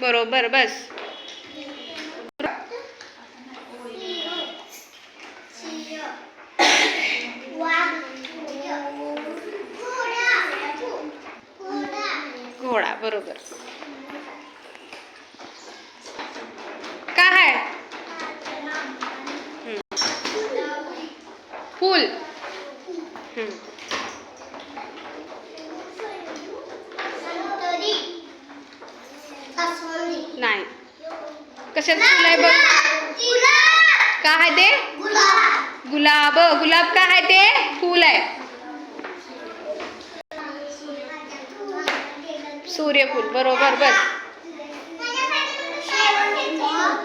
बरोबर. बस. घोडा. बरोबर. काय आहे? फूल. नाही. कशाचं फूल आहे बघ? काय आहे ते? गुलाब. गुलाब काय आहे ते? फूल आहे. सूर्यफूल. बरोबर. बस.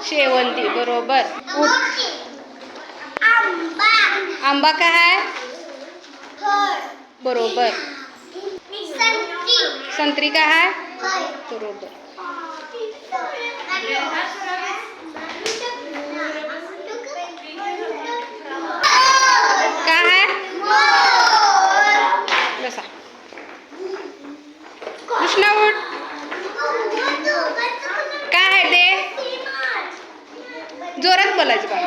शेवंती. बरोबर. आंबा काय आहे? बरोबर. संत्री काय आहे? बरोबर. काय आहे? बसा. कृष्णा उठ. काय आहे ते? जोरात बोलायचं बा.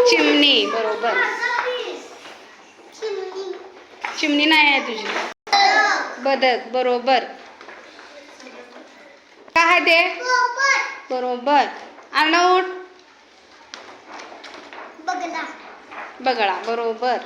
चिमणी. बरोबर. चिमणी नाही आहे तुझी. बदक. बरोबर. काय आहे ते? बरोबर. अर्णव उठ. बगळा. बरोबर.